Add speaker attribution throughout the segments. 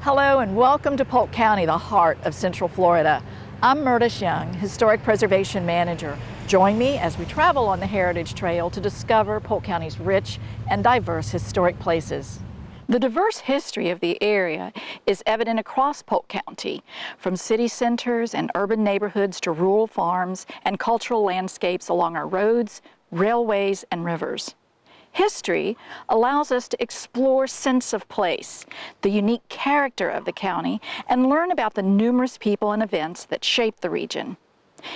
Speaker 1: Hello and welcome to Polk County, the heart of Central Florida. I'm Myrtice Young, Historic Preservation Manager. Join me as we travel on the Heritage Trail to discover Polk County's rich and diverse historic places. The diverse history of the area is evident across Polk County, from city centers and urban neighborhoods to rural farms and cultural landscapes along our roads, railways, and rivers. History allows us to explore sense of place, the unique character of the county, and learn about the numerous people and events that shape the region.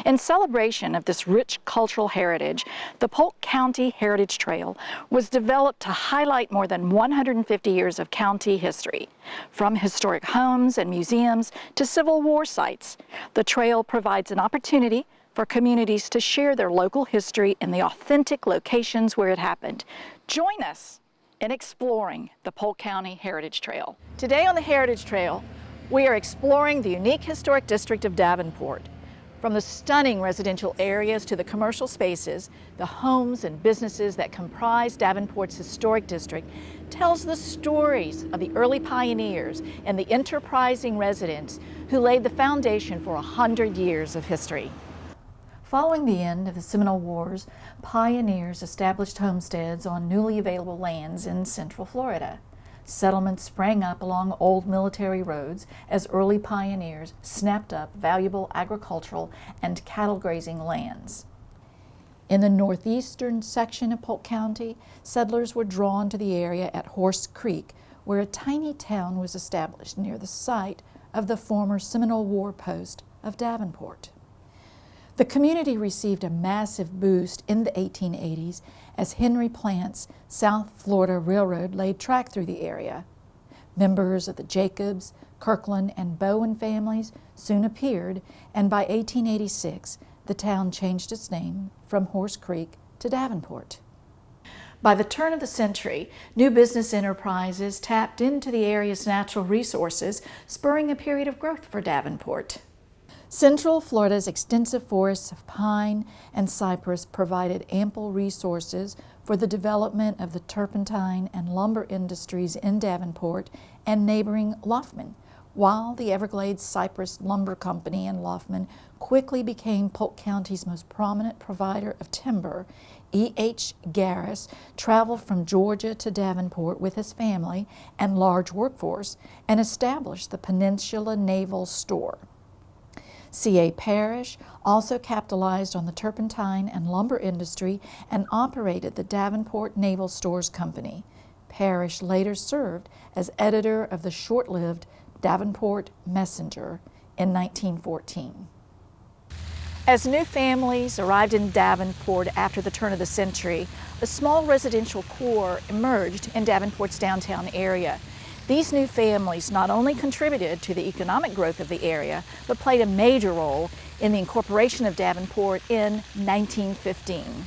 Speaker 1: In celebration of this rich cultural heritage, the Polk County Heritage Trail was developed to highlight more than 150 years of county history. From historic homes and museums to Civil War sites, the trail provides an opportunity for communities to share their local history in the authentic locations where it happened. Join us in exploring the Polk County Heritage Trail. Today on the Heritage Trail, we are exploring the unique historic district of Davenport. From the stunning residential areas to the commercial spaces, the homes and businesses that comprise Davenport's historic district tells the stories of the early pioneers and the enterprising residents who laid the foundation for 100 years of history. Following the end of the Seminole Wars, pioneers established homesteads on newly available lands in Central Florida. Settlements sprang up along old military roads as early pioneers snapped up valuable agricultural and cattle grazing lands. In the northeastern section of Polk County, settlers were drawn to the area at Horse Creek, where a tiny town was established near the site of the former Seminole War post of Davenport. The community received a massive boost in the 1880s as Henry Plant's South Florida Railroad laid track through the area. Members of the Jacobs, Kirkland, and Bowen families soon appeared, and by 1886, the town changed its name from Horse Creek to Davenport. By the turn of the century, new business enterprises tapped into the area's natural resources, spurring a period of growth for Davenport. Central Florida's extensive forests of pine and cypress provided ample resources for the development of the turpentine and lumber industries in Davenport and neighboring Loughman, while the Everglades Cypress Lumber Company in Loughman quickly became Polk County's most prominent provider of timber. E.H. Garris traveled from Georgia to Davenport with his family and large workforce and established the Peninsula Naval Store. C.A. Parrish also capitalized on the turpentine and lumber industry and operated the Davenport Naval Stores Company. Parrish later served as editor of the short-lived Davenport Messenger in 1914. As new families arrived in Davenport after the turn of the century, a small residential core emerged in Davenport's downtown area. These new families not only contributed to the economic growth of the area, but played a major role in the incorporation of Davenport in 1915.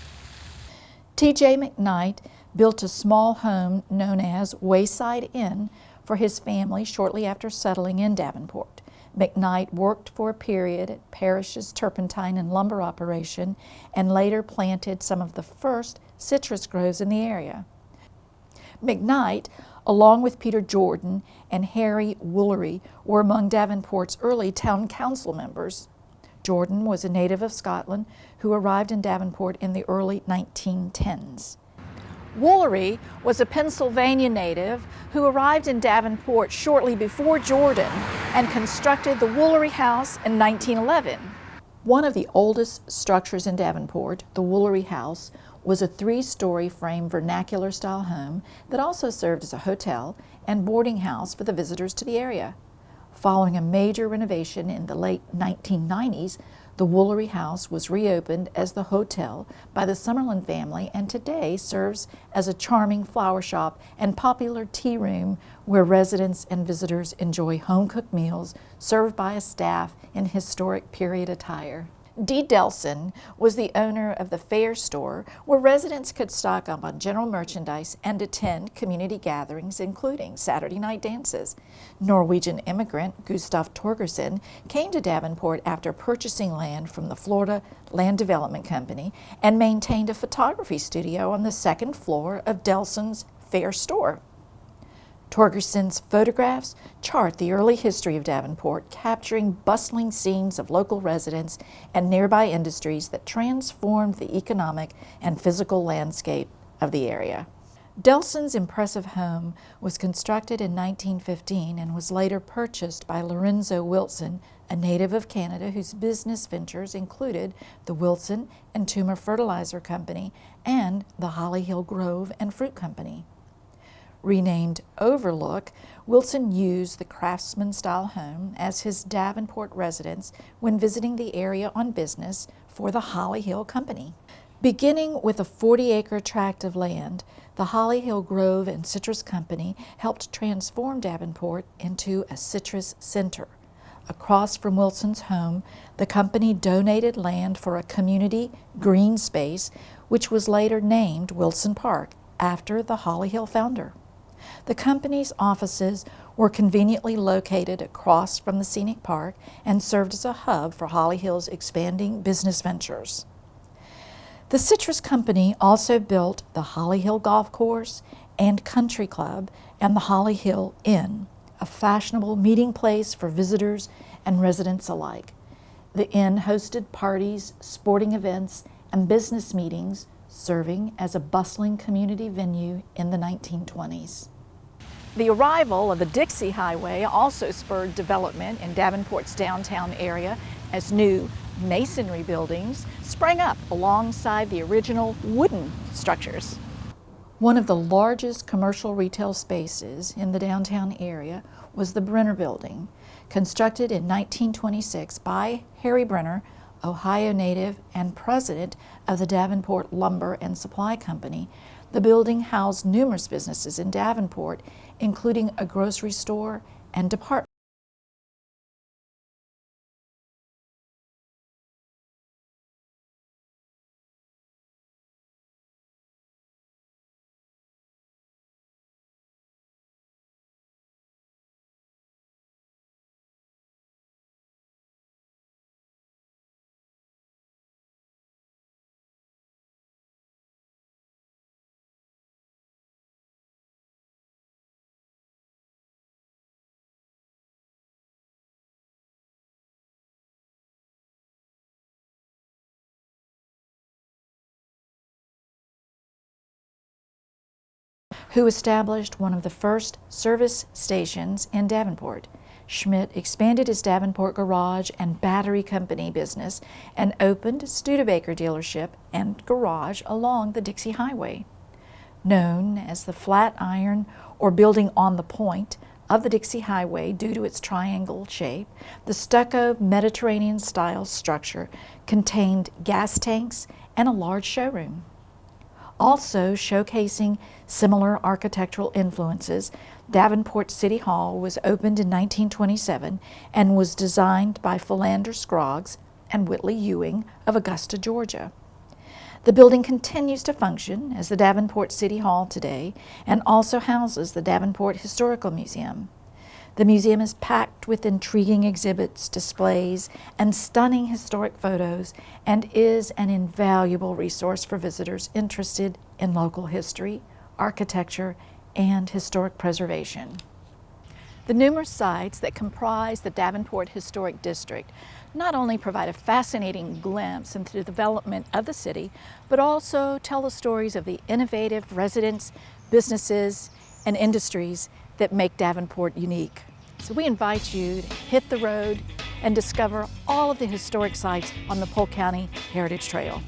Speaker 1: T.J. McKnight built a small home known as Wayside Inn for his family shortly after settling in Davenport. McKnight worked for a period at Parrish's turpentine and lumber operation and later planted some of the first citrus groves in the area. McKnight, along with Peter Jordan and Harry Woolery, were among Davenport's early town council members. Jordan was a native of Scotland who arrived in Davenport in the early 1910s. Woolery was a Pennsylvania native who arrived in Davenport shortly before Jordan and constructed the Woolery House in 1911. One of the oldest structures in Davenport, the Woolery House, was a three-story frame vernacular-style home that also served as a hotel and boarding house for the visitors to the area. Following a major renovation in the late 1990s, the Woolery House was reopened as the hotel by the Summerlin family and today serves as a charming flower shop and popular tea room where residents and visitors enjoy home-cooked meals served by a staff in historic period attire. D. Delson was the owner of the Fair Store, where residents could stock up on general merchandise and attend community gatherings, including Saturday night dances. Norwegian immigrant Gustav Torgerson came to Davenport after purchasing land from the Florida Land Development Company and maintained a photography studio on the second floor of Delson's Fair Store. Torgerson's photographs chart the early history of Davenport, capturing bustling scenes of local residents and nearby industries that transformed the economic and physical landscape of the area. Delson's impressive home was constructed in 1915 and was later purchased by Lorenzo Wilson, a native of Canada whose business ventures included the Wilson and Toomer Fertilizer Company and the Holly Hill Grove and Fruit Company. Renamed Overlook, Wilson used the craftsman-style home as his Davenport residence when visiting the area on business for the Holly Hill Company. Beginning with a 40-acre tract of land, the Holly Hill Grove and Citrus Company helped transform Davenport into a citrus center. Across from Wilson's home, the company donated land for a community green space, which was later named Wilson Park after the Holly Hill founder. The company's offices were conveniently located across from the scenic park and served as a hub for Holly Hill's expanding business ventures. The Citrus Company also built the Holly Hill Golf Course and Country Club and the Holly Hill Inn, a fashionable meeting place for visitors and residents alike. The inn hosted parties, sporting events, and business meetings, serving as a bustling community venue in the 1920s. The arrival of the Dixie Highway also spurred development in Davenport's downtown area as new masonry buildings sprang up alongside the original wooden structures. One of the largest commercial retail spaces in the downtown area was the Brenner Building, constructed in 1926 by Harry Brenner, Ohio native and president of the Davenport Lumber and Supply Company. The building housed numerous businesses in Davenport, including a grocery store and department. Who established one of the first service stations in Davenport. Schmidt expanded his Davenport garage and battery company business and opened Studebaker dealership and garage along the Dixie Highway. Known as the Flatiron or building on the point of the Dixie Highway due to its triangle shape, the stucco Mediterranean-style structure contained gas tanks and a large showroom. Also showcasing similar architectural influences, Davenport City Hall was opened in 1927 and was designed by Philander Scroggs and Whitley Ewing of Augusta, Georgia. The building continues to function as the Davenport City Hall today and also houses the Davenport Historical Museum. The museum is packed with intriguing exhibits, displays, and stunning historic photos, and is an invaluable resource for visitors interested in local history, architecture, and historic preservation. The numerous sites that comprise the Davenport Historic District not only provide a fascinating glimpse into the development of the city, but also tell the stories of the innovative residents, businesses, and industries that make Davenport unique. So we invite you to hit the road and discover all of the historic sites on the Polk County Heritage Trail.